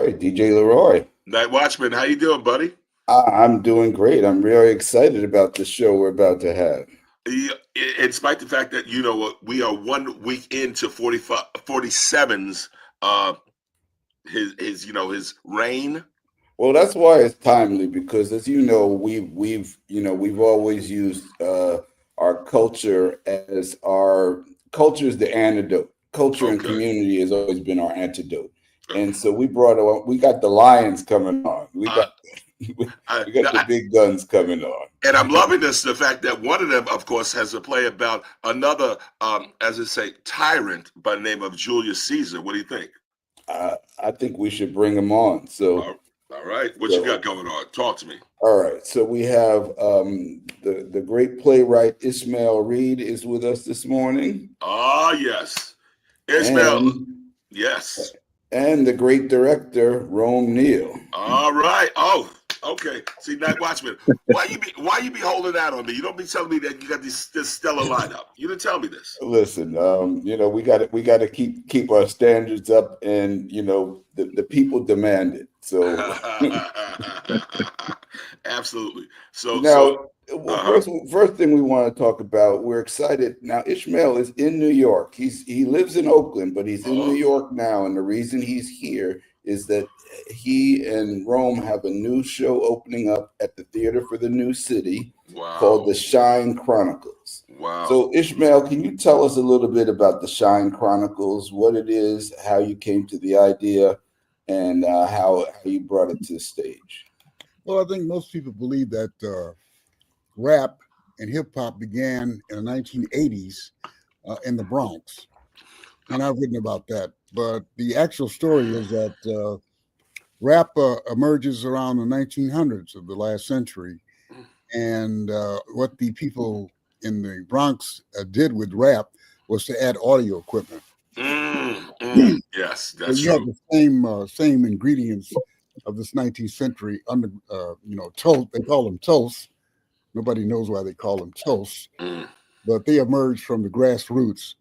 LeRoy, DJ LeRoy. NightWatchman, how you doing, buddy? I'm doing great. I'm really excited about the show we're about to have. In spite of the fact that, we are 1 week into 47's, his reign. Well, that's why it's timely, because as you know, we've always used our culture as our culture is the antidote. Culture and community has always been our antidote. And so we got the Lions coming on. We got the big guns coming on. And I'm loving the fact that one of them, of course, has a play about another, tyrant by the name of Julius Caesar. What do you think? I think we should bring him on. So, all right. What you got going on? Talk to me. All right. So we have the great playwright Ishmael Reed is with us this morning. Ah, yes. Ishmael. Yes. And the great director, Rome Neal. All right. Oh, okay. See, NightWatchman, why you be holding out on me? You don't be telling me that you got this stellar lineup. You didn't tell me this. Listen, we got to keep our standards up, and the people demand it. So absolutely. First thing we want to talk about, we're excited. Now, Ishmael is in New York. He lives in Oakland, but he's in New York now. And the reason he's here is that he and Rome have a new show opening up at the Theater for the New City called The Shine Chronicles. Wow. So, Ishmael, can you tell us a little bit about The Shine Chronicles, what it is, how you came to the idea, and how you brought it to the stage? Well, I think most people believe that rap and hip hop began in the 1980s in the Bronx. And I've written about that. But the actual story is that rap emerges around the 1900s of the last century. And what the people in the Bronx did with rap was to add audio equipment. Yes, that's you true. have the same ingredients of this 19th century toast. They call them toasts. Nobody knows why they call them toasts, but they emerged from the grassroots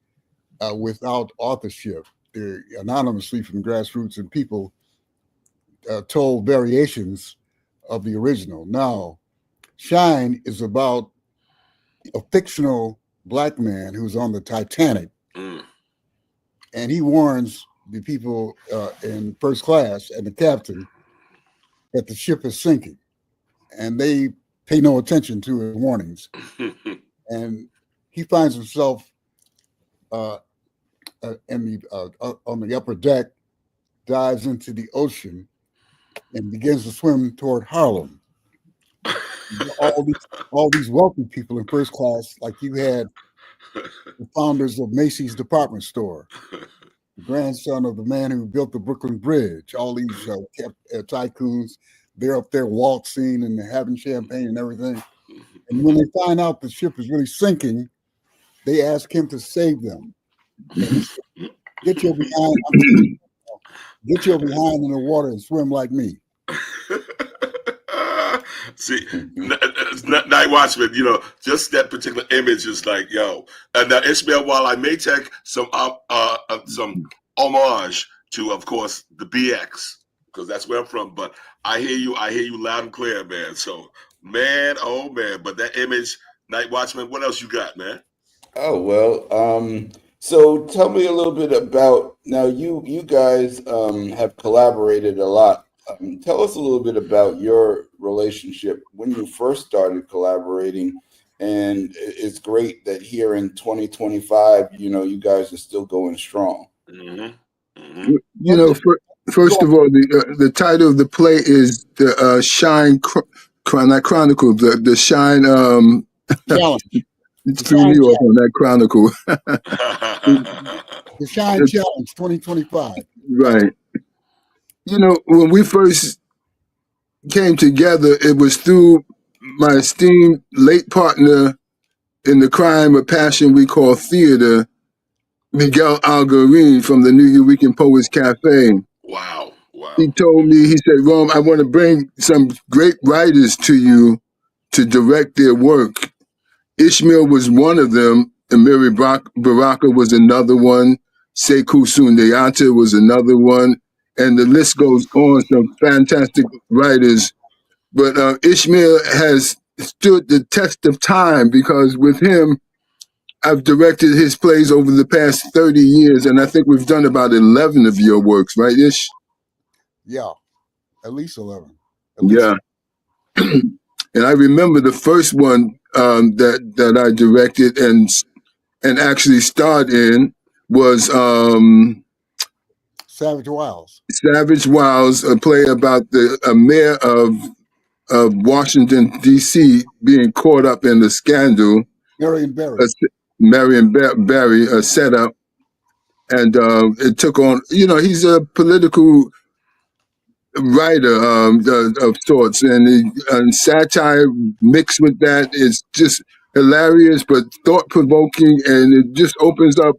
without authorship. They're anonymously from the grassroots, and people told variations of the original. Now, Shine is about a fictional black man who's on the Titanic, and he warns the people in first class and the captain that the ship is sinking, and they pay no attention to his warnings. And he finds himself on the upper deck, dives into the ocean, and begins to swim toward Harlem. All these wealthy people in first class, like you had the founders of Macy's department store, the grandson of the man who built the Brooklyn Bridge, all these tycoons. They're up there waltzing and having champagne and everything. And when they find out the ship is really sinking, they ask him to save them. Get your behind in the water and swim like me. See, NightWatchman, just that particular image is like, yo. And now, Ishmael, while I may take some homage to, of course, the BX, because that's where I'm from, but I hear you loud and clear, man. So, man, oh man, but that image, NightWatchman, what else you got, man? Oh, well, so tell me a little bit about, now you guys have collaborated a lot. Tell us a little bit about your relationship when you first started collaborating. And it's great that here in 2025, you guys are still going strong. First of all, the title of the play is the Shine Chronicle, the Shine Challenge. Through New York on that Chronicle. The Shine Challenge 2025. Right. When we first came together, it was through my esteemed late partner in the crime of passion we call theater, Miguel Algarin from the New Eureka Poets Cafe. Wow. He told me, he said, Rome, I want to bring some great writers to you to direct their work. Ishmael was one of them, and Mary Baraka was another one. Sekou Sundiata was another one. and the list goes on. Some fantastic writers, but Ishmael has stood the test of time because with him, I've directed his plays over the past 30 years, and I think we've done about 11 of your works, right, Ish? Yeah, at least 11. At Yeah. least. And I remember the first one that I directed and actually starred in was Savage Wilds. Savage Wilds, a play about the mayor of Washington D.C. being caught up in a scandal. Marion Barry. Marion Barry, a setup, and it took on. He's a political writer of sorts, and satire mixed with that is just hilarious, but thought provoking, and it just opens up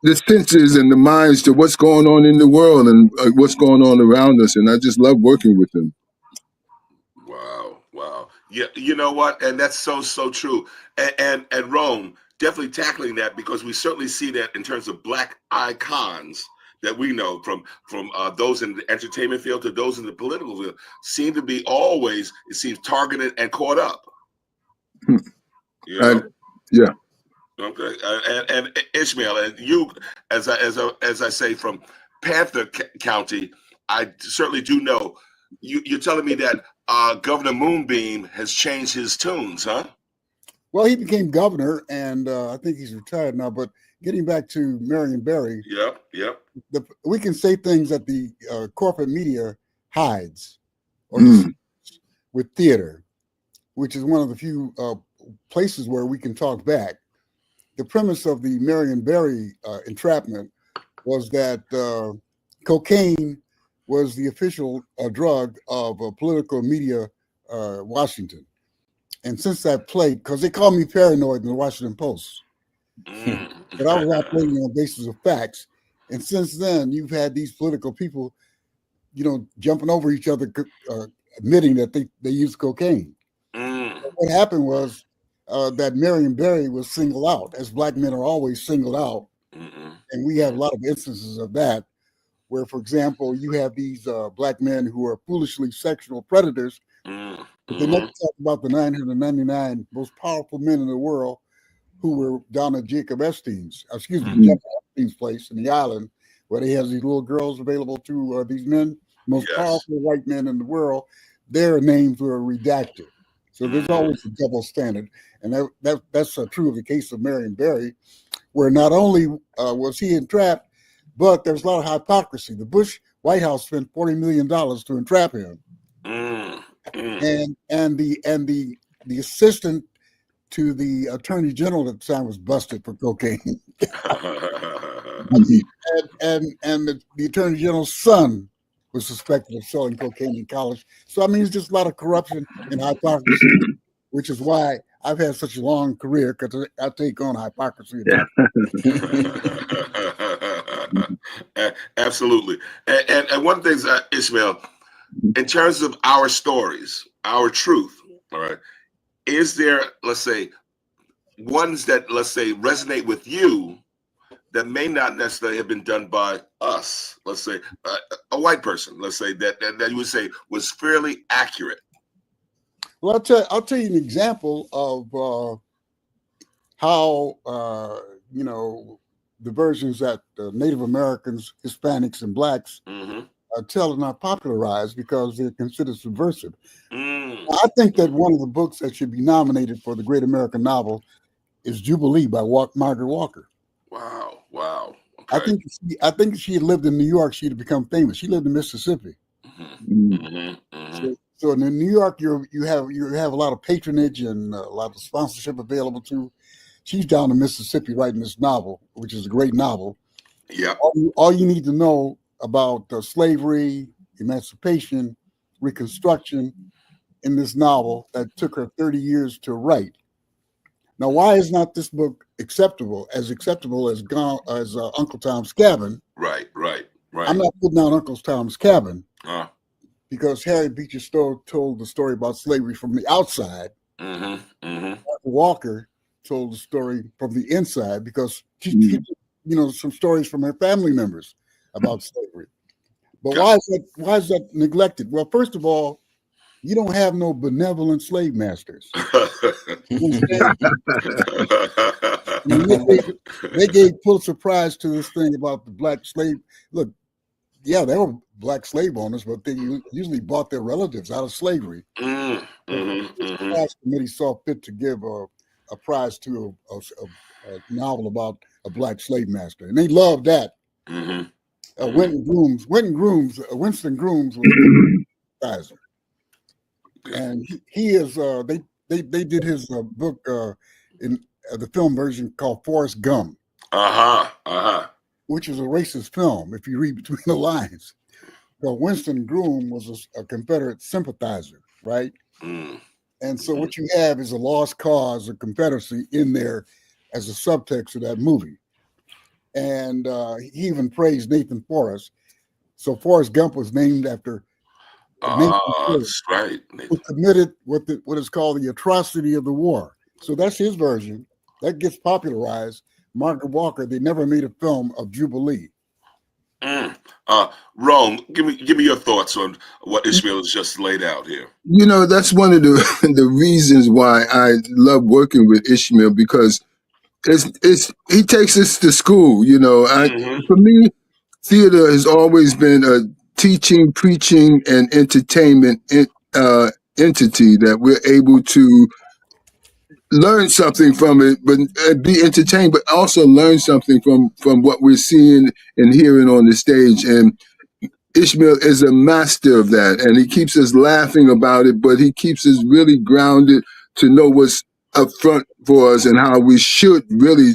the senses and the minds to what's going on in the world and what's going on around us. And I just love working with him. Wow. Yeah, you know what? And that's so true. And Rome definitely tackling that, because we certainly see that in terms of Black icons that we know from those in the entertainment field to those in the political field seem to be always, it seems, targeted and caught up. You know? Yeah. Okay. And Ishmael, and you, as I say, from Panther County, I certainly do know. You're telling me that Governor Moonbeam has changed his tunes, huh? Well, he became governor, and I think he's retired now. But getting back to Marion Barry, Yep. We can say things that the corporate media hides, or with theater, which is one of the few places where we can talk back. The premise of the Marion Barry entrapment was that cocaine was the official drug of political media Washington. And since that played, because they called me paranoid in the Washington Post, but I was operating on the basis of facts. And since then, you've had these political people, jumping over each other, admitting that they use cocaine. What happened was that Marion Barry was singled out, as Black men are always singled out. And we have a lot of instances of that, where, for example, you have these Black men who are foolishly sexual predators, but they never talk about the 999 most powerful men in the world who were down at Jacob Epstein's place in the island, where they have these little girls available to these men, most powerful white men in the world. Their names were redacted. So there's always a double standard. And that's true of the case of Marion Barry, where not only was he entrapped, but there's a lot of hypocrisy. The Bush White House spent $40 million to entrap him. And the assistant to the attorney general at the time was busted for cocaine. and the attorney general's son was suspected of selling cocaine in college. So I mean, it's just a lot of corruption and hypocrisy, which is why I've had such a long career, because I take on hypocrisy. Absolutely. And one thing, Ishmael, in terms of our stories, our truth, all right, is there, let's say, ones that, let's say, resonate with you that may not necessarily have been done by us, let's say, a white person, let's say, that you would say was fairly accurate? Well, I'll tell you an example of how, the versions that Native Americans, Hispanics, and Blacks tell are not popularized because they're considered subversive. I think that one of the books that should be nominated for the Great American Novel is Jubilee by Margaret Walker. Wow. Okay. I think if she had lived in New York, she'd have become famous. She lived in Mississippi. So in New York, you have a lot of patronage and a lot of sponsorship available to. She's down in Mississippi writing this novel, which is a great novel. Yeah. All you need to know about slavery, emancipation, Reconstruction in this novel that took her 30 years to write. Now, why is not this book acceptable as Uncle Tom's Cabin? Right. I'm not putting out Uncle Tom's Cabin because Harriet Beecher Stowe told the story about slavery from the outside. Walker told the story from the inside because she some stories from her family members about slavery. But why is that? Why is that neglected? Well, first of all, you don't have no benevolent slave masters. You understand? I mean, they gave Pulitzer Prize to this thing about the black slave. Look, yeah, they were black slave owners, but they usually bought their relatives out of slavery. The prize committee saw fit to give a prize to a novel about a black slave master, and they loved that. Winston Grooms was the prize, and he is. They did his book in the film version called Forrest Gump, which is a racist film if you read between the lines. So Winston Groom was a Confederate sympathizer, right? And so what you have is a lost cause of Confederacy in there as a subtext of that movie. And he even praised Nathan Forrest. So Forrest Gump was named after Nathan Forrest, that's right. who committed what is called the atrocity of the war. So that's his version. That gets popularized. Margaret Walker, they never made a film of Jubilee. Rome, give me your thoughts on what Ishmael has just laid out here. You know, that's one of the reasons why I love working with Ishmael, because he takes us to school. You know, for me, theater has always been a teaching, preaching, and entertainment entity that we're able to learn something from it, but be entertained, but also learn something from what we're seeing and hearing on the stage. And Ishmael is a master of that, and he keeps us laughing about it, but he keeps us really grounded to know what's up front for us and how we should really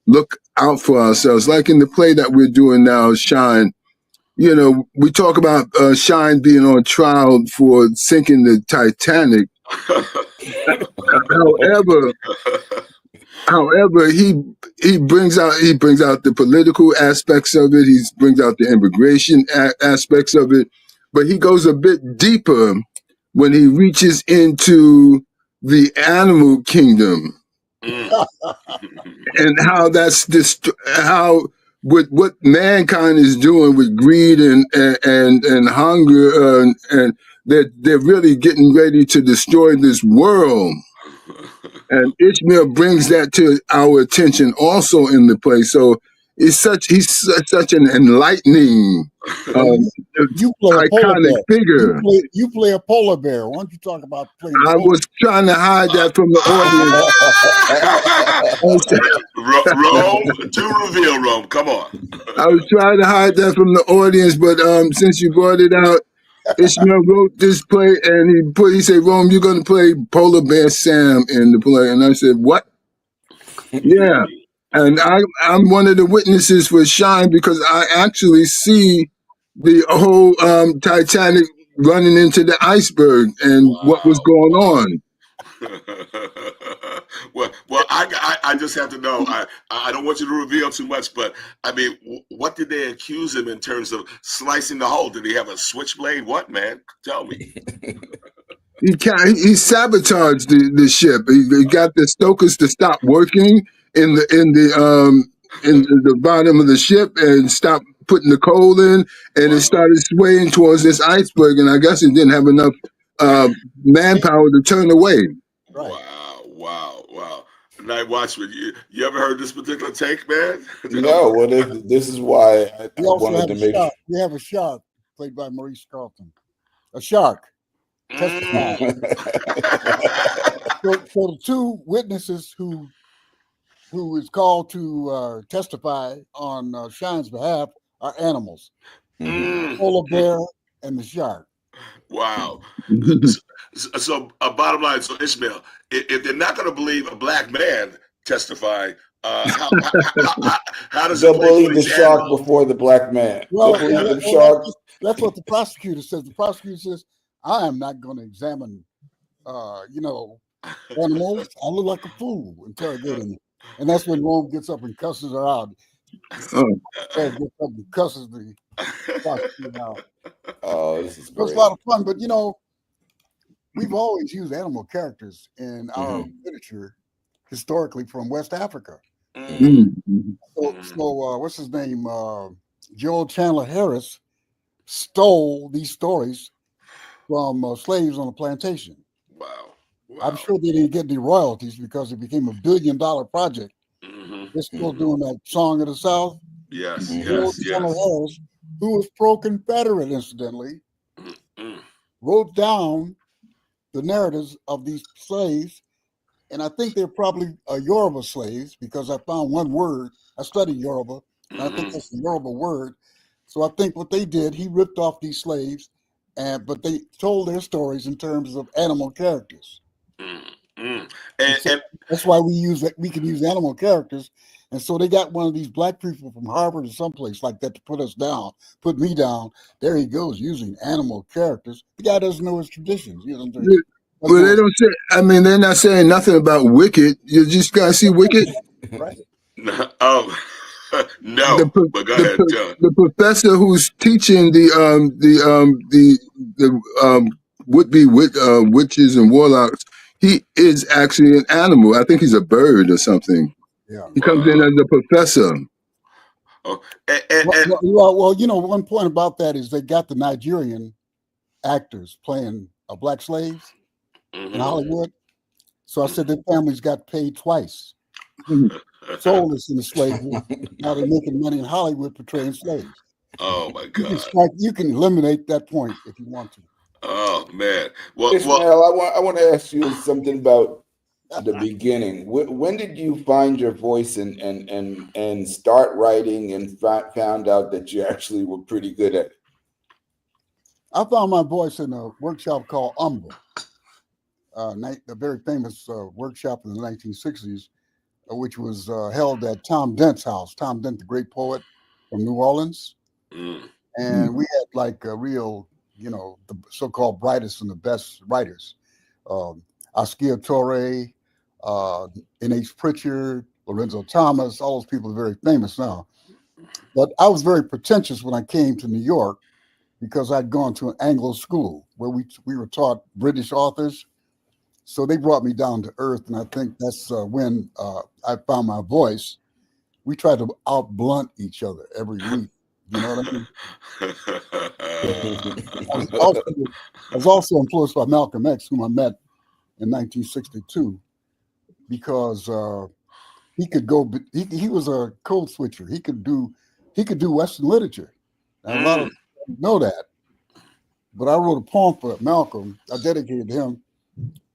look out for ourselves. Like in the play that we're doing now, Shine, you know, we talk about Shine being on trial for sinking the Titanic. However, he brings out the political aspects of it. He brings out the immigration aspects of it, but he goes a bit deeper when he reaches into the animal kingdom and how that's how with what mankind is doing with greed and hunger, and they're really getting ready to destroy this world. And Ishmael brings that to our attention also in the play. So he's such an enlightening, You play a polar iconic bear. figure. You play a polar bear. Why don't you talk about playing? I was trying to hide that from the audience. Rome, do reveal, Rome. Come on. I was trying to hide that from the audience, but since you brought it out, Ishmael wrote this play, and he said, "Rome, you're going to play Polar Bear Sam in the play." And I said, "What?" Yeah. And I'm one of the witnesses for Shine, because I actually see the whole Titanic running into the iceberg and what was going on. well, I just have to know. I don't want you to reveal too much, but I mean, what did they accuse him in terms of slicing the hole? Did he have a switchblade? What, man? Tell me. He sabotaged the ship. He got the stokers to stop working in the bottom of the ship and stop putting the coal in, and it started swaying towards this iceberg. And I guess it didn't have enough manpower to turn away. Right. Wow. NightWatchman, you ever heard this particular take, man? No, well, this is why I wanted to make sure. We have a shark played by Maurice Carlton. A shark. Testify. So the two witnesses who is called to testify on Shine's behalf are animals. The polar bear and the shark. Wow. So bottom line, so Ishmael, if they're not going to believe a black man testify, how does they'll believe the shark before the black man? Well, that's what the prosecutor says. The prosecutor says, "I am not going to examine, animals. I look like a fool interrogating them." And that's when Rome gets up and cusses her out. Gets up and cusses the prosecutor out. Oh, this is great. It's a lot of fun, but we've always used animal characters in our literature historically from West Africa. So what's his name? Joel Chandler Harris stole these stories from slaves on a plantation. Wow. I'm sure they didn't get any royalties because it became $1 billion project. They're still doing that Song of the South. Yes, General Harris, who was pro-Confederate, incidentally, wrote down the narratives of these slaves, and I think they're probably Yoruba slaves because I found one word. I studied Yoruba, and I think that's the Yoruba word. So I think what they did, he ripped off these slaves, but they told their stories in terms of animal characters. And That's why we can use animal characters. And so they got one of these black people from Harvard or someplace like that to put us down, put me down. There he goes using animal characters. The guy doesn't know his traditions. Well, they don't say. I mean, they're not saying nothing about Wicked. You just gotta see Wicked. Right. No, but go ahead, John. The professor who's teaching the would-be witches and warlocks, he is actually an animal. I think he's a bird or something. Yeah. He comes in as a professor. Oh, well, one point about that is they got the Nigerian actors playing black slaves in Hollywood. So I said their families got paid twice. Sold us into slavery. Now they're making money in Hollywood portraying slaves. Oh my God! You can eliminate that point if you want to. Oh man! Well, Ishmael, I want to ask you something about the beginning. When did you find your voice and start writing and found out that you actually were pretty good at it? I found my voice in a workshop called Unveil, a very famous workshop in the 1960s, which was held at Tom Dent's house. Tom Dent, the great poet from New Orleans. And we had like a real, the so-called brightest and the best writers. Askia Torre, N.H. Pritchard, Lorenzo Thomas, all those people are very famous now. But I was very pretentious when I came to New York because I'd gone to an Anglo school where we were taught British authors. So they brought me down to earth, and I think that's when I found my voice. We tried to out-blunt each other every week. You know what I mean? I was also influenced by Malcolm X, whom I met in 1962, because he could go. He was a code switcher. He could do Western literature. Now, a lot of people know that, but I wrote a poem for Malcolm. I dedicated to him.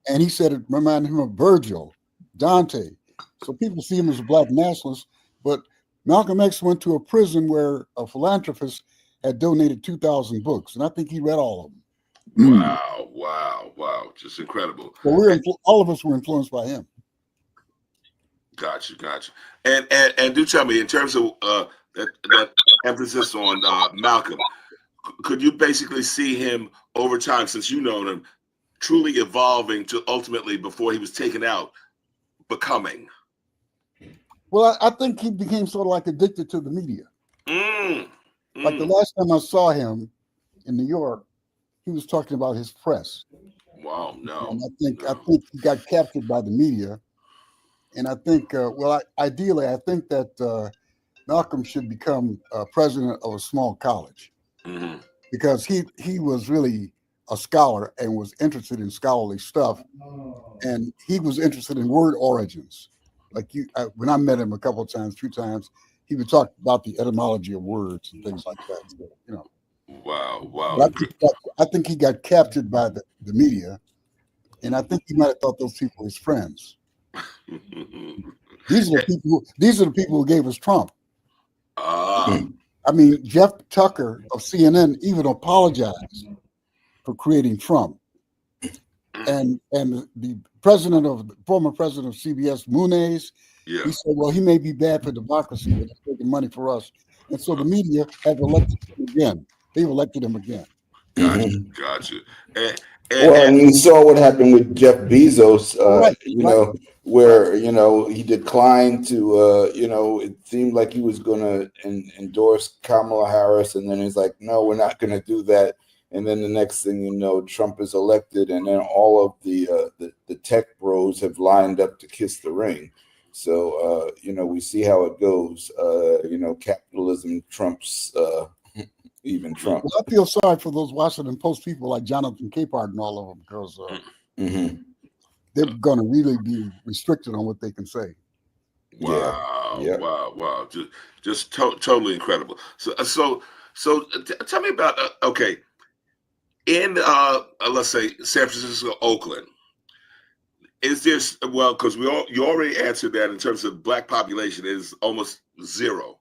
And he said it reminded him of Virgil, Dante. So people see him as a black nationalist, but Malcolm X went to a prison where a philanthropist had donated 2,000 books, and I think he read all of them. Wow. Just incredible. So all of us were influenced by him. Gotcha. And do tell me, in terms of that emphasis on Malcolm, could you basically see him over time, since you know him, truly evolving to ultimately, before he was taken out, becoming? Well, I think he became sort of like addicted to the media. Like the last time I saw him in New York, he was talking about his press. Wow, no. And I think he got captured by the media. And I think, ideally, I think that Malcolm should become president of a small college because he was really a scholar and was interested in scholarly stuff, and he was interested in word origins. Like when I met him a couple of times, 2 times, he would talk about the etymology of words and things like that. So, Wow. I think he got captured by the media, and I think he might have thought those people were his friends. These are the people who gave us Trump. I mean, Jeff Tucker of CNN even apologized for creating Trump, and the former president of CBS, Muniz, he said, well, he may be bad for democracy, but he's taking money for us. And so the media have elected him again. They've elected him again. Gotcha. And you saw what happened with Jeff Bezos, where, he declined to, it seemed like he was going to endorse Kamala Harris. And then he's like, no, we're not going to do that. And then the next thing you know, Trump is elected, and then all of the tech bros have lined up to kiss the ring. So, we see how it goes. Capitalism trumps even Trump. Well, I feel sorry for those Washington Post people like Jonathan Capehart and all of them, because they're going to really be restricted on what they can say. Wow, Yeah. wow. Just totally incredible. So tell me about okay. In let's say San Francisco, Oakland, is there, well, because you already answered that in terms of Black population is almost zero,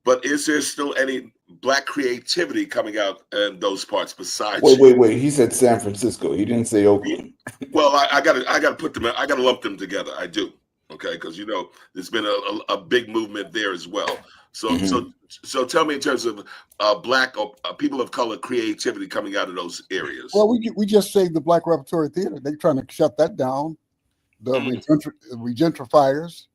but is there still any Black creativity coming out in those parts besides? Wait. He said San Francisco. He didn't say Oakland. Well, I gotta put them. I gotta lump them together. I do. Okay, because there's been a big movement there as well. So tell me in terms of Black or people of color creativity coming out of those areas. Well, we just saved the Black Repertory Theater. They're trying to shut that down. The regentrifiers.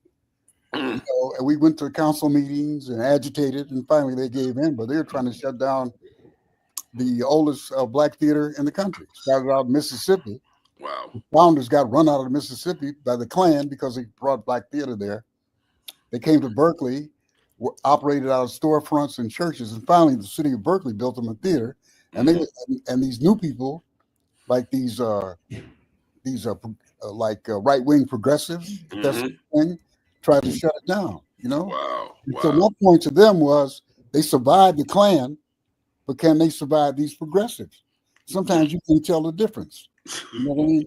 And we went to council meetings and agitated, and finally they gave in. But they're trying to shut down the oldest Black theater in the country. Started out in Mississippi. Wow. The founders got run out of Mississippi by the Klan because they brought Black theater there. They came to Berkeley, operated out of storefronts and churches, and finally the city of Berkeley built them a theater. And and these new people, like these right-wing progressives, that's the thing, tried to shut it down. Wow. So my point to them was they survived the Klan, but can they survive these progressives? Sometimes you can tell the difference. You know what I mean?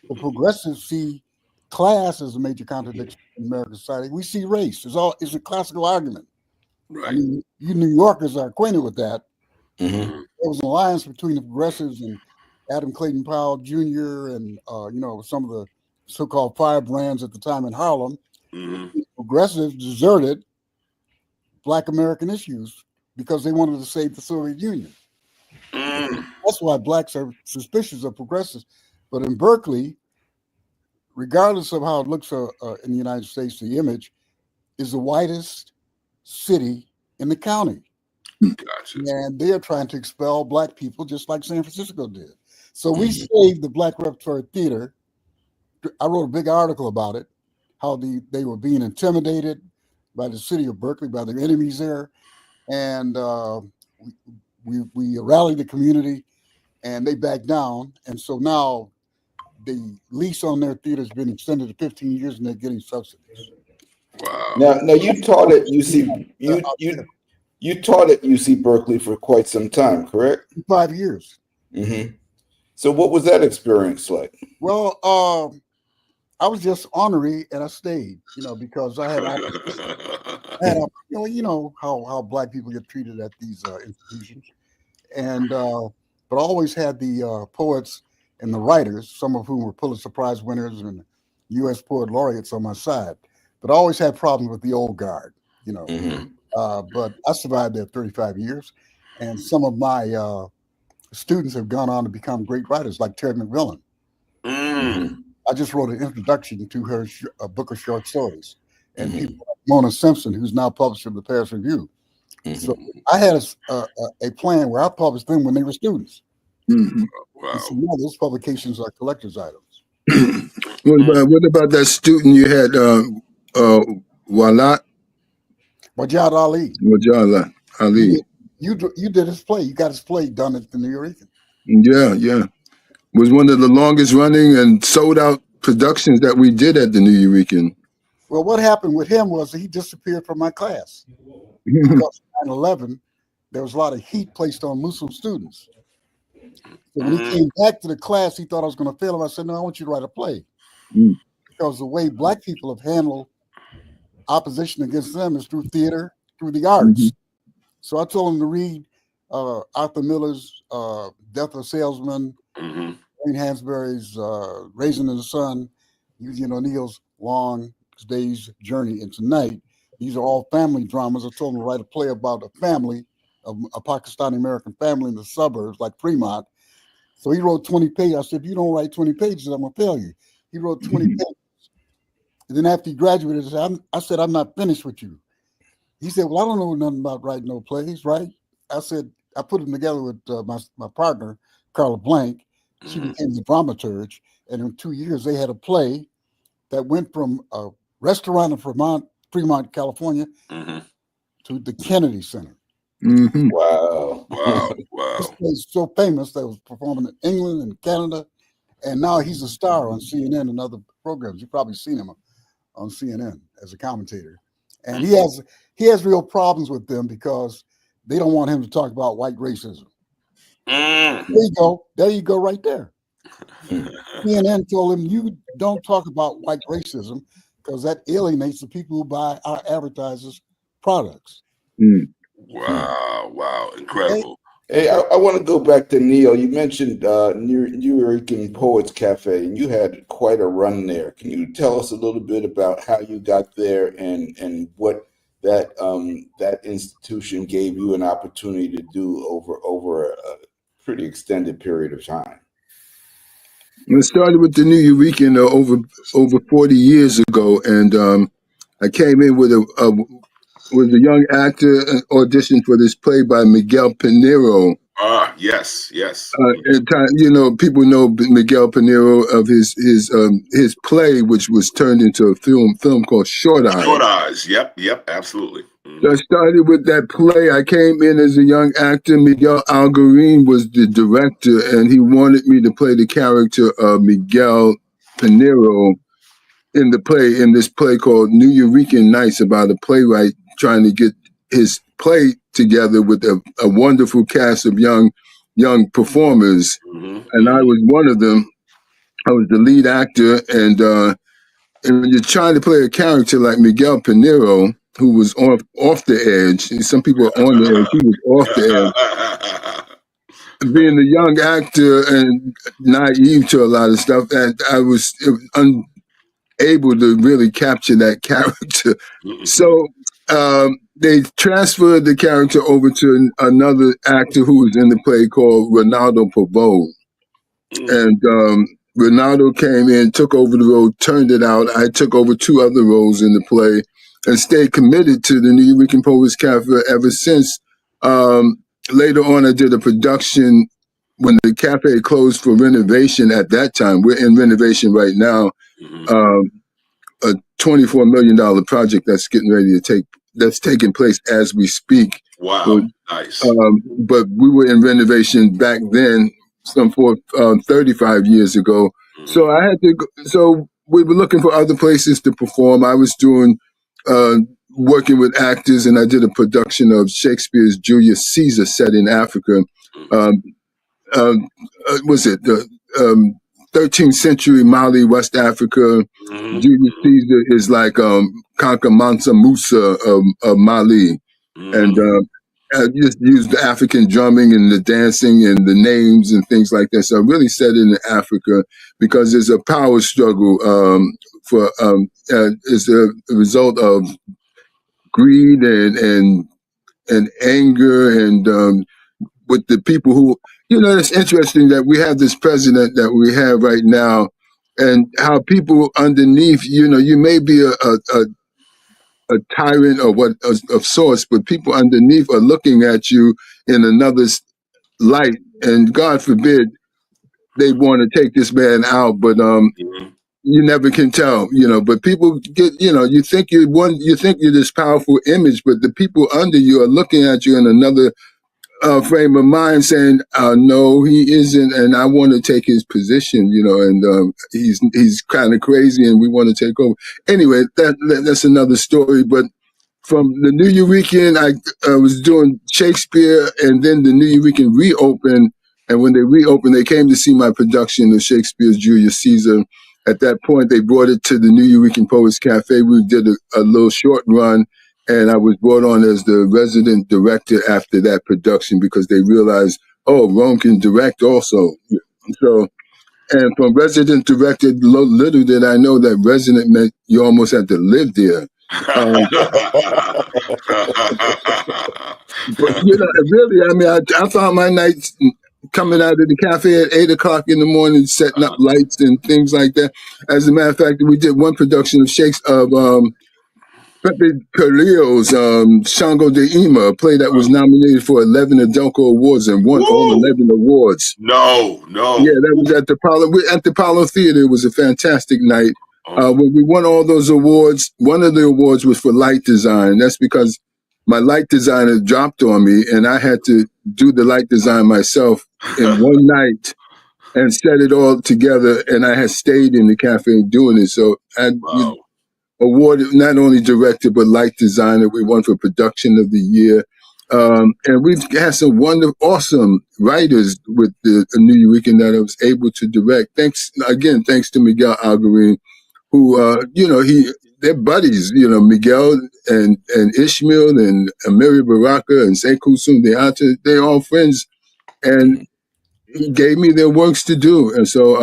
The progressives see class as a major contradiction in American society. We see race. It's a classical argument. Right. I mean, you New Yorkers are acquainted with that. There was an alliance between the progressives and Adam Clayton Powell Jr. and some of the so-called firebrands at the time in Harlem. Progressives deserted Black American issues because they wanted to save the Soviet Union. That's why Blacks are suspicious of progressives. But in Berkeley, regardless of how it looks in the United States, the image is the whitest city in the county. Gotcha. And they are trying to expel Black people just like San Francisco did. So we saved the Black Repertory Theater. I wrote a big article about it, how they were being intimidated by the city of Berkeley, by their enemies there. And we rallied the community and they backed down. And so now the lease on their theater has been extended to 15 years and they're getting subsidies. Wow. Now you taught at UC you taught at UC Berkeley for quite some time, correct? 5 years. So what was that experience like? Well, I was just ornery and I stayed, because I had how Black people get treated at these institutions, and but I always had the poets and the writers, some of whom were Pulitzer Prize winners and U.S. Poet Laureates on my side, but I always had problems with the old guard, But I survived there 35 years, and some of my students have gone on to become great writers, like Terry McMillan. I just wrote an introduction to her book of short stories, and people like Mona Simpson, who's now published in the Paris Review. So I had a plan where I published them when they were students. Wow. So now those publications are collector's items. What about that student you had, Wajad Ali? Wajad Ali. You did his play. You got his play done at the New Eurekan. Yeah. Was one of the longest running and sold out productions that we did at the New Eurekan. Well, what happened with him was he disappeared from my class. Because of 9/11, there was a lot of heat placed on Muslim students. So when he came back to the class, he thought I was going to fail him. I said, no, I want you to write a play. Because the way Black people have handled opposition against them is through theater, through the arts. So I told him to read Arthur Miller's Death of a Salesman, Wayne Hansberry's Raisin in the Sun, Eugene O'Neill's Long Day's Journey into Night. These are all family dramas. I told him to write a play about a family, a Pakistani American family in the suburbs like Fremont. So he wrote 20 pages. I said, if you don't write 20 pages, I'm going to fail you. He wrote 20 pages. And then after he graduated, I said, I'm not finished with you. He said, well, I don't know nothing about writing no plays, right? I said, I put them together with my partner, Carla Blank. She became the dramaturge. And in 2 years, they had a play that went from a restaurant in Fremont, California, to the Kennedy Center. Mm-hmm. Wow. Wow. This Wow. play's so famous that was performing in England and Canada, and now he's a star on CNN and other programs. You've probably seen him on CNN as a commentator, and he has real problems with them because they don't want him to talk about white racism. Mm. There you go, right there. CNN told him, you don't talk about white racism because that alienates the people who buy our advertisers' products. Mm. Wow. Wow. Incredible. Hey, I want to go back to Neal. You mentioned New York Poets Cafe, and you had quite a run there. Can you tell us a little bit about how you got there and what that institution gave you an opportunity to do over a pretty extended period of time? It started with the New Eurekan over 40 years ago, and I came in with a young actor auditioned for this play by Miguel Pinero. Ah, yes, yes. People know Miguel Pinero of his play, which was turned into a film called Short Eyes. Short Eyes. Yep, absolutely. So I started with that play. I came in as a young actor. Miguel Algarin was the director, and he wanted me to play the character of Miguel Pinero in this play called New Eurekan Nights, about a playwright trying to get his play together with a wonderful cast of young performers. And I was one of them. I was the lead actor, and when you're trying to play a character like Miguel Pinero, who was off the edge, some people are on the edge, he was off the edge. Being a young actor and naive to a lot of stuff, and I was unable to really capture that character. So they transferred the character over to another actor who was in the play called Ronaldo Pavone. And Ronaldo came in, took over the role, turned it out. I took over 2 other roles in the play and stayed committed to the New Eurekan Poets Cafe ever since. Later on, I did a production when the cafe closed for renovation at that time. We're in renovation right now. A $24 million project that's that's taking place as we speak. Wow, nice. But we were in renovation back then, 35 years ago. So I had to. So we were looking for other places to perform. I was doing working with actors, and I did a production of Shakespeare's Julius Caesar set in Africa. Was it the 13th century Mali, West Africa? Julius Caesar is like Kanka Mansa Musa of Mali, and I just used the African drumming and the dancing and the names and things like that. So I really set it in Africa because there's a power struggle is a result of greed and anger and with the people who, it's interesting that we have this president that we have right now, and how people underneath, you may be a tyrant or of sorts, but people underneath are looking at you in another light, and God forbid they want to take this man out, but you never can tell, but people get, you think you think you're this powerful image, but the people under you are looking at you in another frame of mind, saying, no, he isn't, and I want to take his position, and he's kind of crazy, and we want to take over. Anyway, that's another story. But from the New Eurekan, I was doing Shakespeare, and then the New Eurekan reopened, and when they reopened, they came to see my production of Shakespeare's Julius Caesar. At that point, they brought it to the New Eurekan Poets Cafe. We did a little short run, and I was brought on as the resident director after that production because they realized, oh, Rome can direct also. So, and from resident director, little did I know that resident meant you almost had to live there. But, really, I mean, I found my nights coming out of the cafe at 8 o'clock in the morning, setting up lights and things like that. As a matter of fact, we did one production of Shakespeare, of Pepe Carrillo's Shango de Ima, a play that was nominated for 11 Adelco Awards and won all 11 awards. No. Yeah, that was at the Apollo Theater. It was a fantastic night. When we won all those awards, one of the awards was for light design. That's because my light designer dropped on me, and I had to do the light design myself in one night and set it all together. And I had stayed in the cafe doing it. So I was Wow. awarded not only director but light designer. We won for production of the year. And we've had some awesome writers with the New Eurekan that I was able to direct. Thanks to Miguel Algarin, who, they're buddies, Miguel and Ishmael and Amiri Baraka and Sekou Sundeata, they're all friends. And he gave me their works to do. And so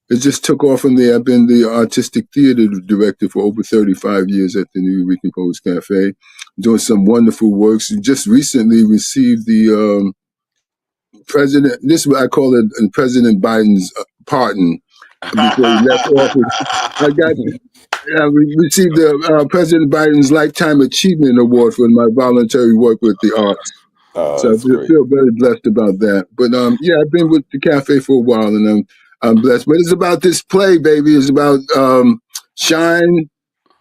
it just took off from there. I've been the artistic theater director for over 35 years at the New Eurekan Poets Cafe, doing some wonderful works. Just recently received the president, this is what I call it, President Biden's pardon before he left office. We received the President Biden's Lifetime Achievement Award for my voluntary work with the arts. So I That's great. feel very blessed about that. But yeah, I've been with the cafe for a while, and I'm blessed. But it's about this play, baby. It's about Shine,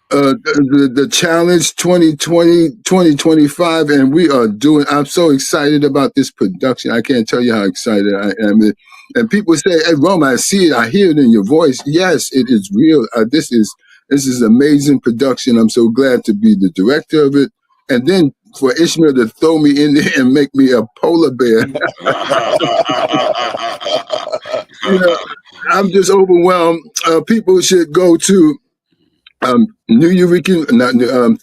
the challenge 2020-2025, and we are doing. I'm so excited about this production. I can't tell you how excited I am. And people say, "Hey, Rome, I see it. I hear it in your voice." Yes, it is real. This is amazing production. I'm so glad to be the director of it, and then for Ishmael to throw me in there and make me a polar bear. I'm just overwhelmed. People should go to New Eurekan,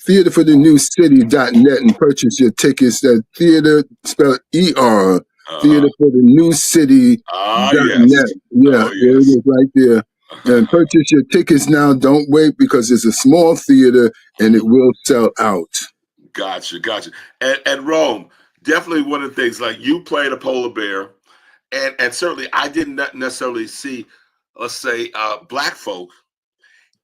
theaterforthenewcity.net and purchase your tickets. That theater spelled ER, theaterforthenewcity.net. Yes. Yeah, Oh, there it yes. is right there. And purchase your tickets now. Don't wait, because it's a small theater and it will sell out. Gotcha. And Rome, definitely one of the things, like, you played a polar bear, and certainly I did not necessarily see, let's say, Black folk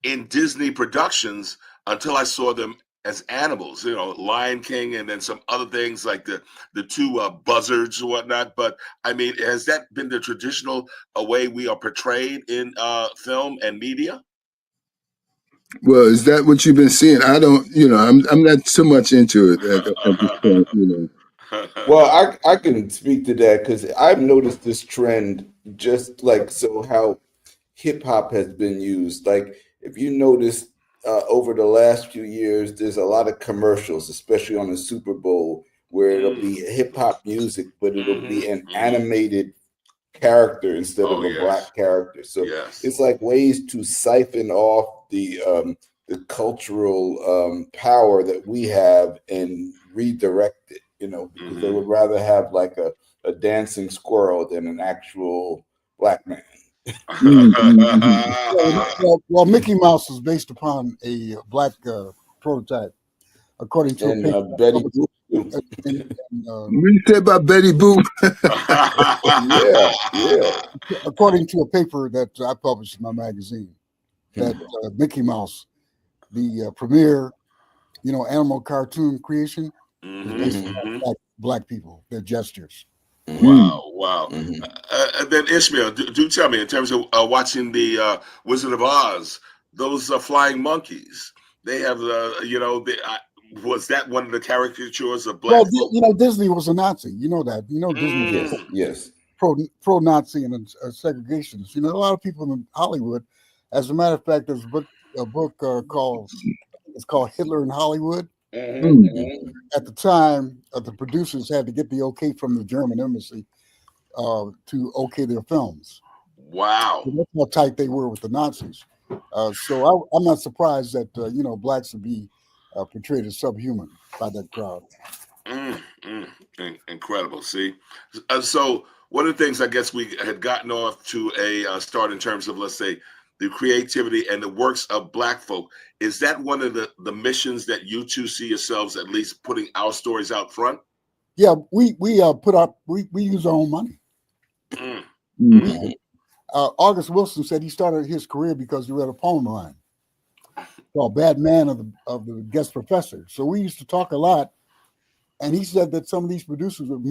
in Disney productions until I saw them as animals, Lion King, and then some other things like the two buzzards or whatnot. But I mean, has that been the traditional way we are portrayed in film and media? Well, is that what you've been seeing? I don't, I'm not so much into it at this point, Well, I can speak to that because I've noticed this trend, just like how hip hop has been used. Like, if you notice, over the last few years, there's a lot of commercials, especially on the Super Bowl, where it'll be hip hop music, but it'll be an animated character instead Oh, of a yes. black character. So Yes. it's like ways to siphon off the cultural power that we have and redirect it. Because they would rather have like a dancing squirrel than an actual black man. Well, Mickey Mouse is based upon a black prototype, according to a And paper. Betty Boop too. What you say about Betty Boop? Yeah. According to a paper that I published in my magazine, that Mickey Mouse, the premier, animal cartoon creation, is based on black people, their gestures. Wow. And then Ishmael, do tell me, in terms of watching the Wizard of Oz, those flying monkeys, they have was that one of the caricatures of black? Well, Disney was a Nazi. You know that. Disney was Yes. pro-Nazi and segregationist. A lot of people in Hollywood. As a matter of fact, there's a book called Hitler in Hollywood. At the time, the producers had to get the okay from the German embassy to okay their films. Wow. So that's how tight they were with the Nazis. So I'm not surprised that blacks would be portrayed as subhuman by that crowd. Incredible. See, so one of the things I guess we had gotten off to a start in terms of, let's say, the creativity and the works of Black folk. Is that one of the missions that you two see yourselves at least putting our stories out front? Yeah, we use our own money. August Wilson said he started his career because he read a poem of mine called "Bad Man of the Guest Professor." So we used to talk a lot, and he said that some of these producers would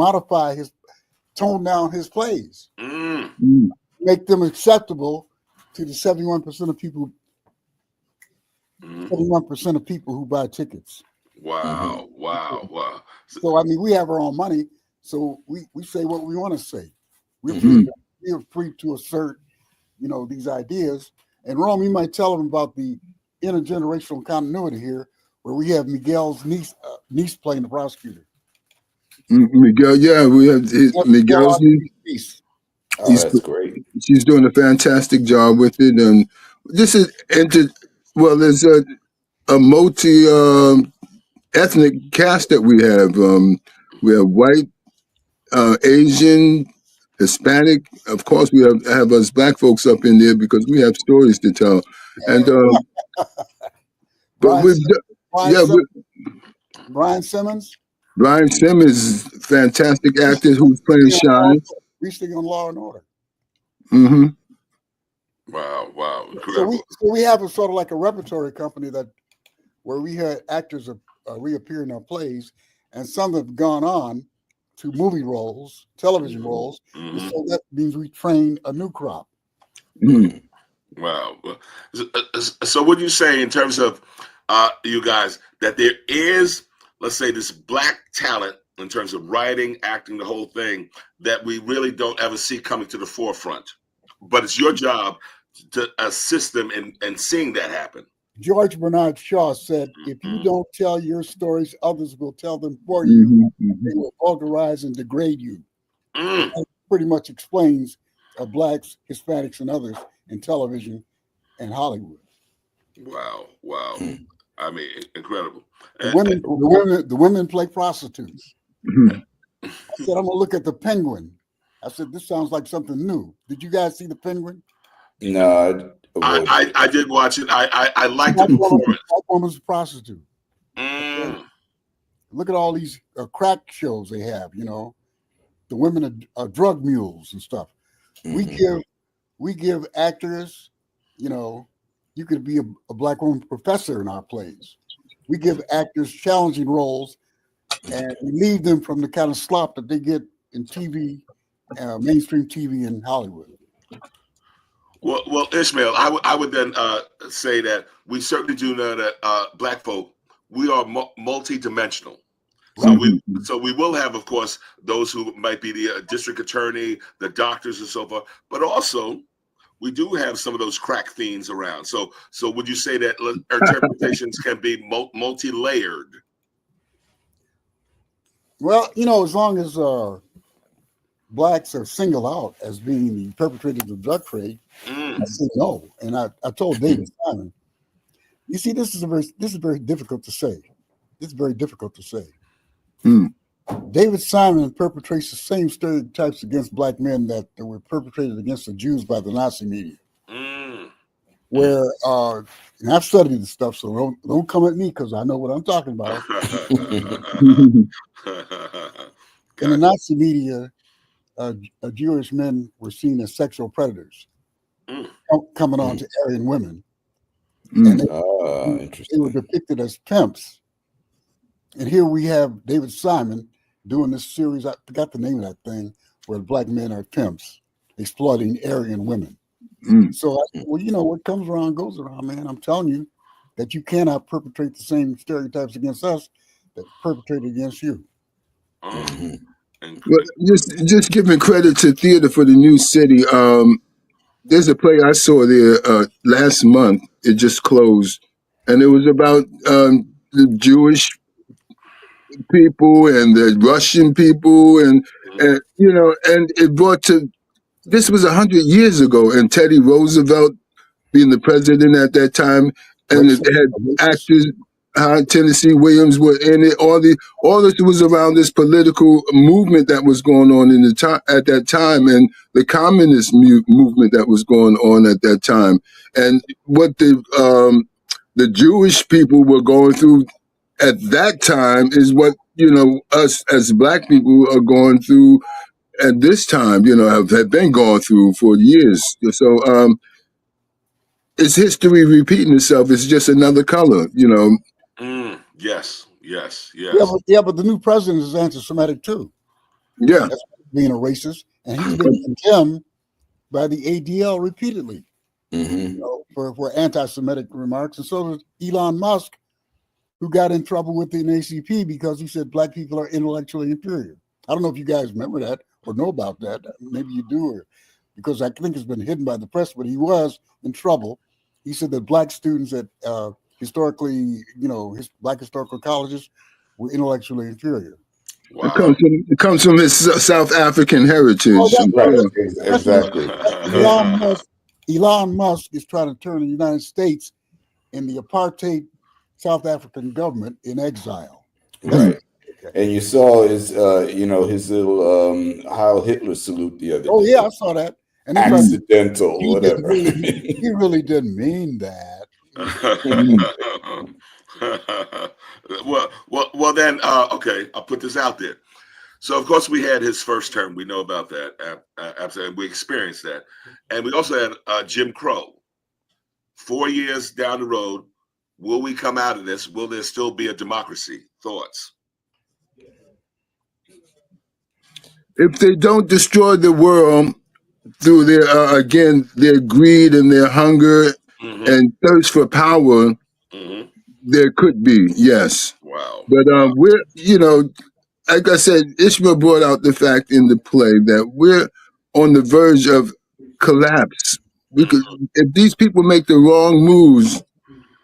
tone down his plays, make them acceptable to the 71% of people. 71% of people who buy tickets. Wow, wow, wow. So I mean, we have our own money, so we say what we want to say. We're free. Mhm. We're free to assert, these ideas. And Rome, you might tell them about the intergenerational continuity here, where we have Miguel's niece playing the prosecutor. Miguel, yeah, we have That's Miguel Miguel's niece. Oh, he's that's great. she's doing a fantastic job with it, and this is well, there's a multi ethnic cast that we have. We have white, Asian, Hispanic. Of course, we have us black folks up in there because we have stories to tell. And but Brian, we've Brian, yeah, Brian Simmons. Brian Simmons, fantastic actor who's playing Shine. Recently on Law and Order. Mm-hmm. Wow, wow, So incredible. we have a sort of like a repertory company where we had actors reappear in our plays, and some have gone on to movie roles, television roles. And so that means we train a new crop. Wow. So would you say in terms of you guys that there is, let's say, this black talent in terms of writing, acting, the whole thing that we really don't ever see coming to the forefront, but it's your job to assist them in seeing that happen? George Bernard Shaw said, if you don't tell your stories, others will tell them for you. They will vulgarize and degrade you. That pretty much explains blacks, Hispanics, and others in television and Hollywood. Wow, wow. I mean, incredible. The women play prostitutes. I said, I'm gonna look at the Penguin. I said, this sounds like something new. Did you guys see the Penguin? No, I did watch it. I liked the performance. Black woman's a prostitute. Look at all these crack shows they have. The women are drug mules and stuff. We give actors. You could be a black woman professor in our plays. We give actors challenging roles, and we leave them from the kind of slop that they get in TV, mainstream TV in Hollywood. Well, Ishmael, I would then say that we certainly do know that black folk, we are multi-dimensional. So we will have, of course, those who might be the district attorney, the doctors, and so forth. But also, we do have some of those crack fiends around. So would you say that interpretations can be multi-layered? Well, as long as blacks are singled out as being the perpetrators of drug trade, I said no. And I told David Simon, you see, this is very difficult to say. This is very difficult to say. David Simon perpetrates the same stereotypes against black men that were perpetrated against the Jews by the Nazi media. Where, and I've studied this stuff, so don't come at me because I know what I'm talking about. In the Nazi media, Jewish men were seen as sexual predators, coming on to Aryan women. And they were depicted as pimps. And here we have David Simon doing this series, I forgot the name of that thing, where black men are pimps, exploiting Aryan women. So, what comes around goes around, man. I'm telling you that you cannot perpetrate the same stereotypes against us that perpetrated against you. Well, just giving credit to Theater for the New City. There's a play I saw there last month. It just closed, and it was about the Jewish people and the Russian people, and it brought to this was 100 years ago, and Teddy Roosevelt being the president at that time, and it had actors. Tennessee Williams were in it. All this was around this political movement that was going on at that time, and the communist movement that was going on at that time, and what the Jewish people were going through at that time is what us as black people are going through at this time. Have been going through for years. So it's history repeating itself. It's just another color. Yes. Yeah, but the new president is anti-Semitic too. Yeah, that's being a racist, and he's been condemned by the ADL repeatedly for anti-Semitic remarks, and so does Elon Musk, who got in trouble with the NAACP because he said black people are intellectually inferior. I don't know if you guys remember that or know about that. Maybe you do, or because I think it's been hidden by the press, but he was in trouble. He said that black students at historically, black historical colleges were intellectually inferior. Wow. It comes from his South African heritage. Oh, Right, exactly. Elon Musk is trying to turn the United States in the apartheid South African government in exile. Right. And you saw his, his little Heil Hitler salute the other day. Oh, yeah, I saw that. And accidental, whatever. He really didn't mean that. well, then, okay, I'll put this out there. So, of course, we had his first term. We know about that. Absolutely. We experienced that. And we also had Jim Crow. 4 years down the road, will we come out of this? Will there still be a democracy? Thoughts? If they don't destroy the world through their greed and their hunger and thirst for power, there could be, yes. Wow. But we're, like I said, Ishmael brought out the fact in the play that we're on the verge of collapse. If these people make the wrong moves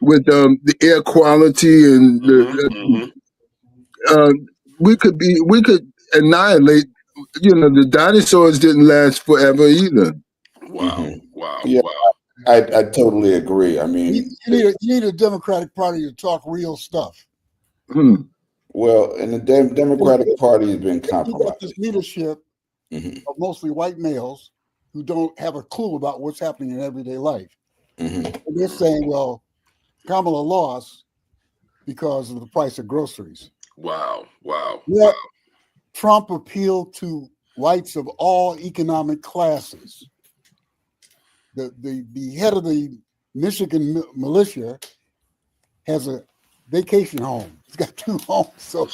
with the air quality and we could annihilate. The dinosaurs didn't last forever either. Wow! Wow! Yeah, wow! I totally agree. I mean, you need a Democratic Party to talk real stuff. Well, and the Democratic Party has been compromised. You got this leadership of mostly white males who don't have a clue about what's happening in everyday life. And they're saying, well, Kamala lost because of the price of groceries. Wow. Wow. Yeah, Trump appealed to whites of all economic classes. The head of the Michigan militia has a vacation home. He's got 2 homes, so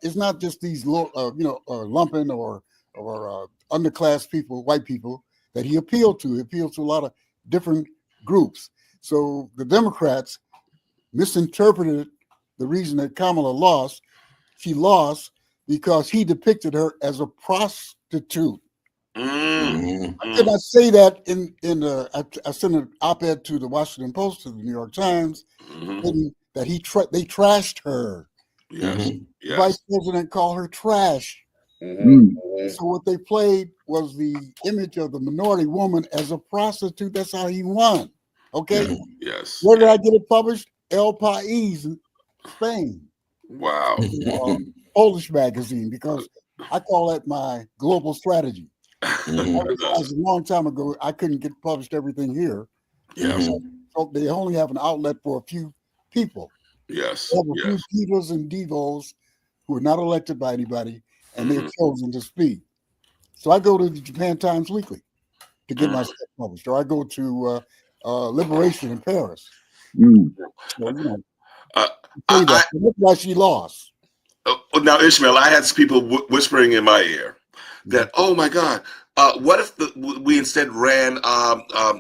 it's not just these lumpen or underclass people, white people that he appealed to. He appealed to a lot of different groups. So the Democrats misinterpreted the reason that Kamala lost. She lost because he depicted her as a prostitute. Did I say that I sent an op-ed to the Washington Post, to the New York Times, that they trashed her. Yes. The vice president called her trash. So what they played was the image of the minority woman as a prostitute. That's how he won. Okay. Yes. Where did I get it published? El País, Spain. Wow. Polish magazine, because I call that my global strategy. I realized a long time ago I couldn't get published everything here. So they only have an outlet for a few people. Yes. They have a few divas and divos who are not elected by anybody, and they're chosen to speak. So I go to the Japan Times Weekly to get my stuff published, or I go to Liberation in Paris. So, that's why she lost. Now, Ishmael, I had people whispering in my ear that, oh my God, what if we instead ran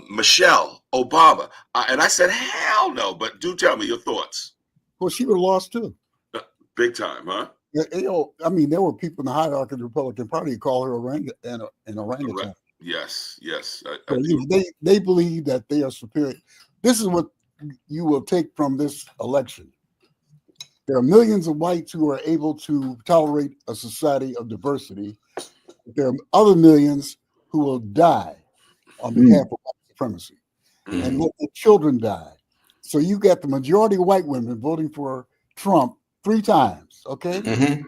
Michelle Obama? And I said, hell no. But do tell me your thoughts. Well, she would have lost too. Big time, huh? I mean, there were people in the hierarchy of the Republican Party who call her an orangutan. Yes. They believe that they are superior. This is what you will take from this election. There are millions of whites who are able to tolerate a society of diversity. There are other millions who will die on behalf of white supremacy and let their children die. So you got the majority of white women voting for Trump 3 times, okay?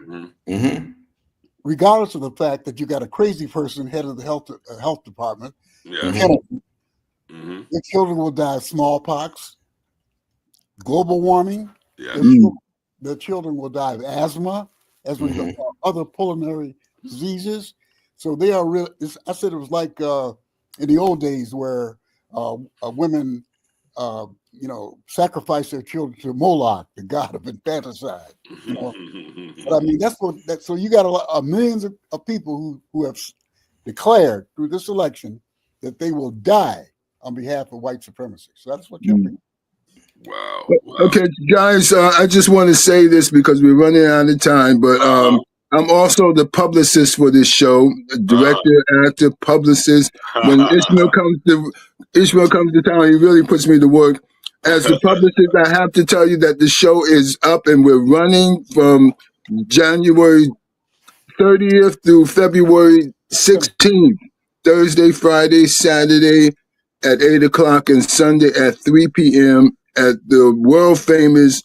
Regardless of the fact that you got a crazy person head of the health department, their children will die of smallpox, global warming. Their children will die of asthma, as we know, other pulmonary diseases. So they are real. I said it was like in the old days where women, sacrifice their children to Moloch, the god of infanticide. But I mean, so you got millions of people who have declared through this election that they will die on behalf of white supremacy. So that's what you're thinking. Wow. Okay, guys, I just want to say this because we're running out of time, but I'm also the publicist for this show, director, actor, publicist. When Ishmael comes to town, he really puts me to work. As the publicist, I have to tell you that the show is up and we're running from January 30th through February 16th, Thursday, Friday, Saturday at 8 o'clock and Sunday at 3 p.m. at the world famous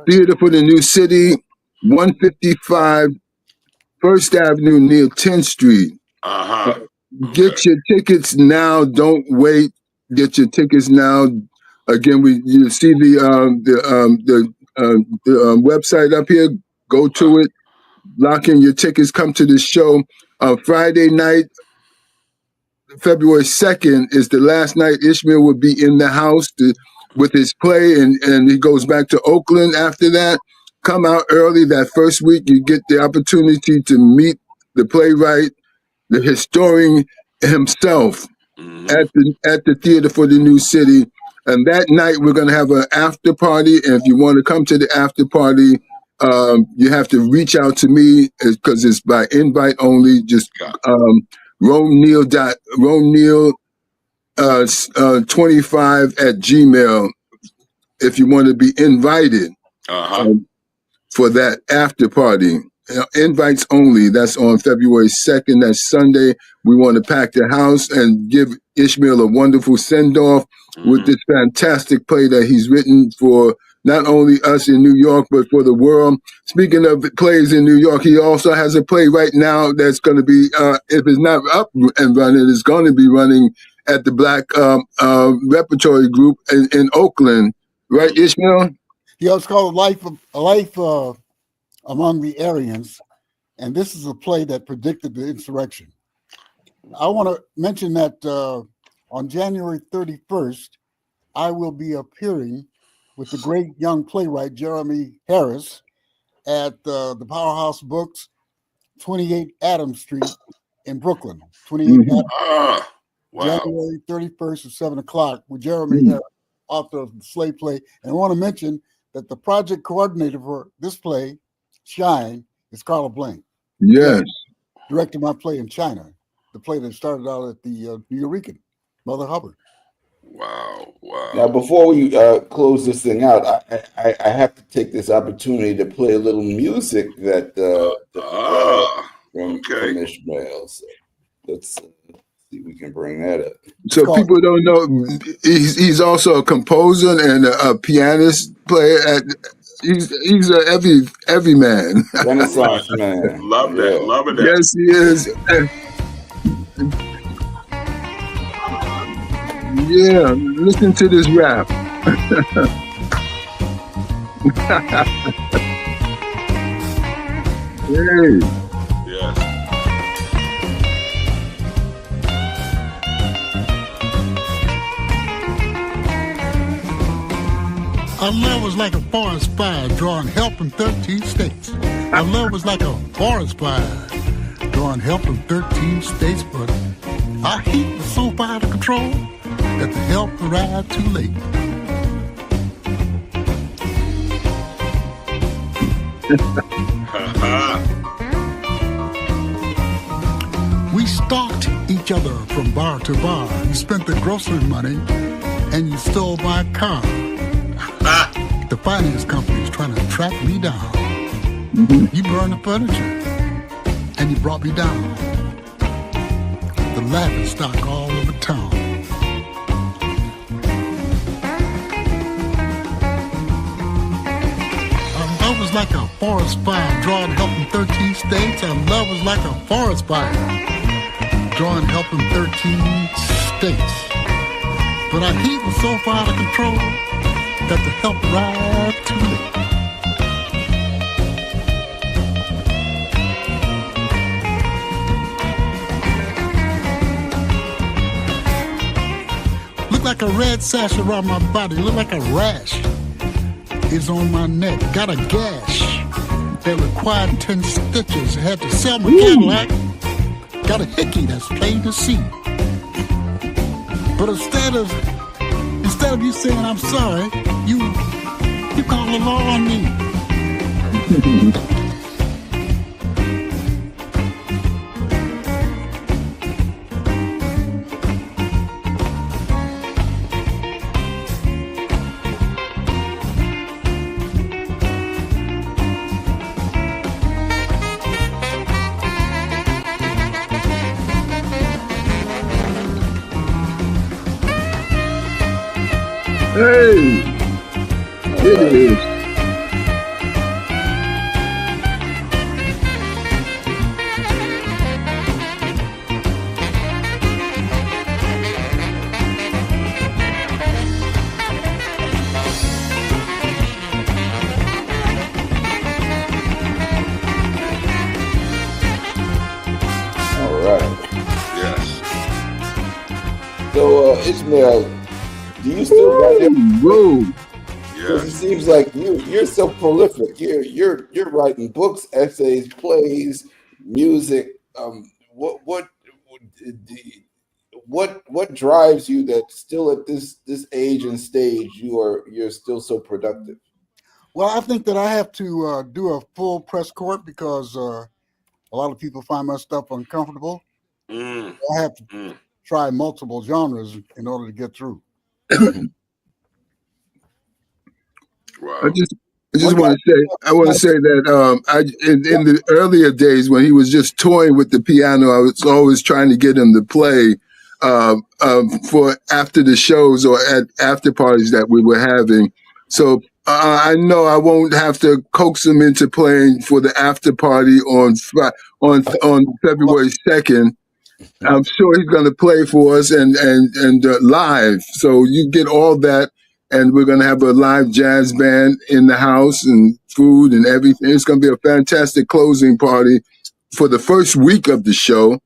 Theater for the New City, 155 First Avenue near 10th Street. Get your tickets now. Don't wait. Get your tickets now. Again, you see the website up here. Go to it. Lock in your tickets. Come to the show. Friday night, February 2nd is the last night Ishmael will be in the house with his play, and he goes back to Oakland after that. Come out early that first week. You get the opportunity to meet the playwright, the historian himself at the Theater for the New City. And that night we're going to have an after party. And if you want to come to the after party, you have to reach out to me because it's by invite only. Just Rome Neal 25 at Gmail if you want to be invited for that after party. Invites only. That's on February 2nd. That's Sunday. We want to pack the house and give Ishmael a wonderful send-off with this fantastic play that he's written for not only us in New York, but for the world. Speaking of plays in New York, he also has a play right now that's going to be, if it's not up and running, it's going to be running at the Black Repertory Group in Oakland. Right, Ishmael? Yeah, it's called Life Among the Aryans, and this is a play that predicted the insurrection. I want to mention that on January 31st, I will be appearing with the great young playwright Jeremy Harris at the Powerhouse Books, 28 Adams Street in Brooklyn. 28 Adams. January 31st at 7 o'clock with Jeremy Harris, author of the Slave Play. And I want to mention that the project coordinator for this play, Shine, is Carla Blank. Yes. Directed my play in China, the play that started out at the Eureka, Mother Hubbard. Wow. Now, before we close this thing out, I have to take this opportunity to play a little music that from Ishmael. So let's see if we can bring that up. So people don't know, he's also a composer and a pianist player. He's a every man. Renaissance man. Love that. Loving that. Yes, he is. Yeah, listen to this rap. Hey. Yes. Our love was like a forest fire drawing help in 13 states. Our love was like a forest fire drawing help in 13 states, but our heat was so far out of control that the help arrived too late. We stalked each other from bar to bar. You spent the grocery money and you stole my car. The finance company is trying to track me down. You burned the furniture and you brought me down. The laughing stock all over town. Our love was like a forest fire drawing help in 13 states. Our love was like a forest fire drawing help in 13 states. But our heat was so far out of control that the help arrived too late. Look like a red sash around my body. Look like a rash is on my neck. Got a gash that required 10 stitches. Had to sell my Cadillac. Got a hickey that's plain to see. But instead of you saying I'm sorry, you call the law on me. Hey, it is. All right. Yes. So, Ishmael, do you still write every Whoa. Because it Yes. seems like you're so prolific. You're writing books, essays, plays, music. What drives you that still at this age and stage you're still so productive? Well, I think that I have to do a full press court because a lot of people find my stuff uncomfortable. Mm, I have to mm. try multiple genres in order to get through. Wow. I just One want to say, that in the earlier days when he was just toying with the piano, I was always trying to get him to play for after the shows or at after parties that we were having. So I know I won't have to coax him into playing for the after party on February 2nd. I'm sure he's going to play for us and live. So you get all that, and we're going to have a live jazz band in the house and food and everything. It's going to be a fantastic closing party for the first week of the show,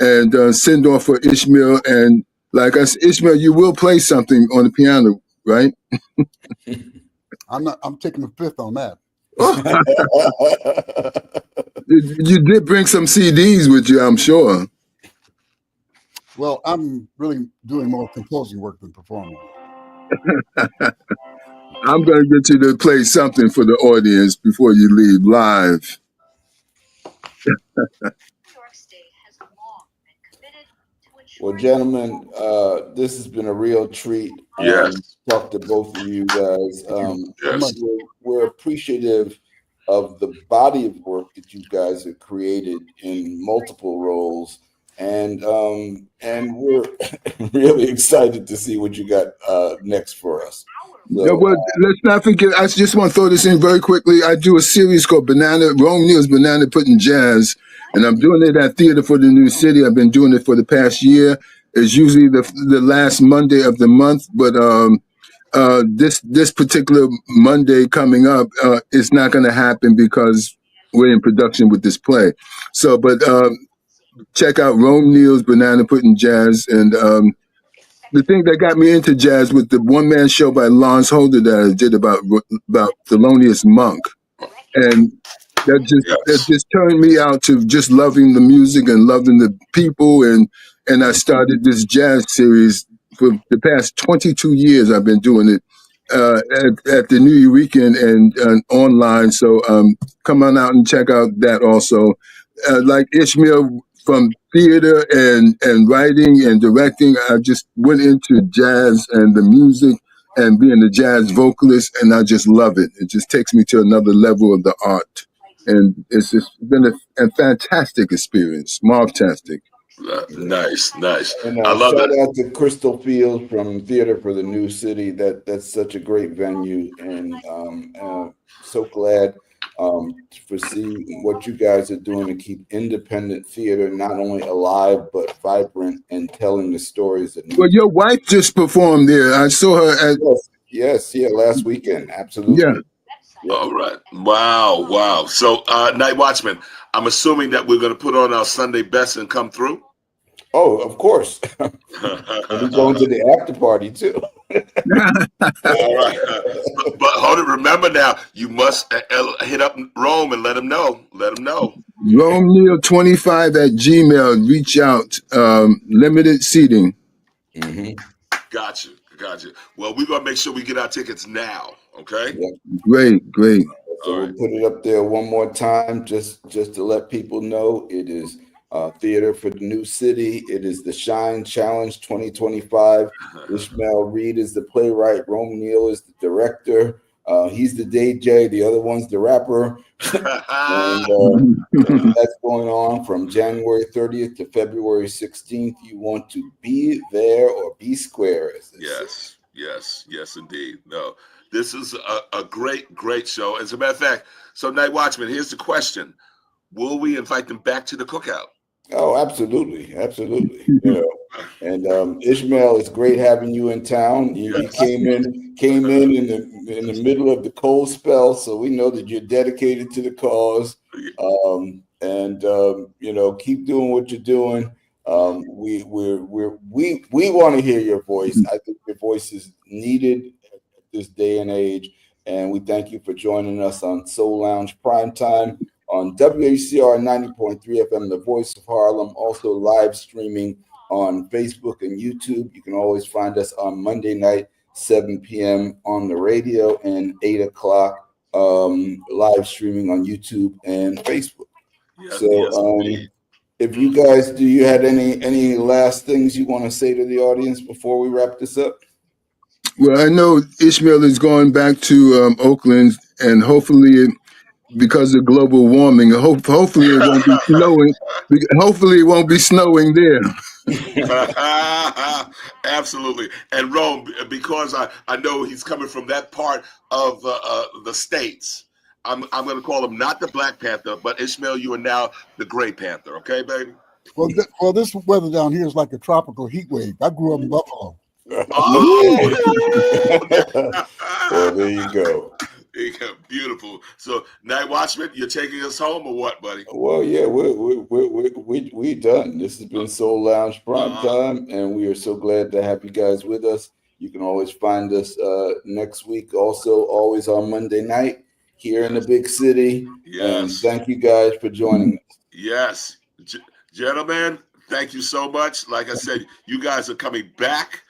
and send off for Ishmael. And like I said, Ishmael, you will play something on the piano, right? I'm taking the fifth on that. You did bring some CDs with you, I'm sure. Well, I'm really doing more composing work than performing. I'm going to get you to play something for the audience before you leave live. Well, gentlemen, this has been a real treat. Yes. Talk to both of you guys. Yes. We're appreciative of the body of work that you guys have created in multiple roles, and we're really excited to see what you got next for us. So, Yeah, well, let's not forget. I just want to throw this in very quickly. I do a series called Rome Neal's Banana Pudding Jazz, and I'm doing it at Theater for the New City. I've been doing it for the past year. It's usually the last Monday of the month, but this particular Monday coming up is not going to happen because we're in production with this play. So, but check out Rome Neal's Banana Pudding Jazz, and the thing that got me into jazz was the one-man show by Lawrence Holder that I did about Thelonious Monk, and that just turned me out to just loving the music and loving the people, and I started this jazz series for the past 22 years. I've been doing it at the New Eurekan and online. So come on out and check out that also. Like Ishmael, from theater and writing and directing, I just went into jazz and the music and being a jazz vocalist, and I just love it. It just takes me to another level of the art. And it's just been a fantastic experience, Marv-tastic. Nice. and I love shout that. out to Crystal Field from Theater for the New City. That's such a great venue, and so glad for seeing what you guys are doing to keep independent theater not only alive but vibrant and telling the stories that. Well, your wife just performed there. I saw her at. Yes, last weekend. Absolutely. Yeah. Yep. All right. Wow. So, Night Watchman, I'm assuming that we're going to put on our Sunday best and come through. Oh, of course. And we're going to the after party too. All right. But hold it. Remember now, you must hit up Rome and let him know. Rome Neal 25 at Gmail. Reach out. Limited seating. Mm-hmm. Got you. Gotcha. Well, we're gonna make sure we get our tickets now. Okay. Yeah. Great. So All we'll right. put it up there one more time, just to let people know it is Theater for the New City. It is the Shine Challenge 2025. Ishmael Reed is the playwright. Rome Neal is the director. He's the DJ. The other one's the rapper. And that's going on from January 30th to February 16th. You want to be there or be square, as they say. Yes, indeed. No, this is a great show. As a matter of fact, so Night Watchman, here's the question: will we invite them back to the cookout? Oh, absolutely. You know, and Ishmael, it's great having you in town. You came in the middle of the cold spell, so we know that you're dedicated to the cause. You know, keep doing what you're doing. We want to hear your voice. I think your voice is needed at this day and age, and we thank you for joining us on Soul Lounge Primetime on WHCR 90.3 FM, the voice of Harlem, also live streaming on Facebook and YouTube. You can always find us on Monday night, 7 p.m. on the radio, and 8 o'clock live streaming on YouTube and Facebook. If you guys, do you have any last things you want to say to the audience before we wrap this up? Well, I know Ishmael is going back to Oakland, and hopefully, because of global warming, hopefully it won't be snowing. Hopefully, it won't be snowing there. Absolutely. And Rome, because I know he's coming from that part of the States, I'm going to call him not the Black Panther, but Ishmael, you are now the Gray Panther. Okay, baby? Well, this weather down here is like a tropical heat wave. I grew up in Buffalo. Oh! Well, there you go. Beautiful. So, Night Watchman, you're taking us home or what, buddy? Well, yeah, we done. This has been Soul Lounge Primetime, and we are so glad to have you guys with us. You can always find us next week, also always on Monday night here in the big city. And thank you guys for joining us. Yes. Gentlemen, thank you so much. Like I said, you guys are coming back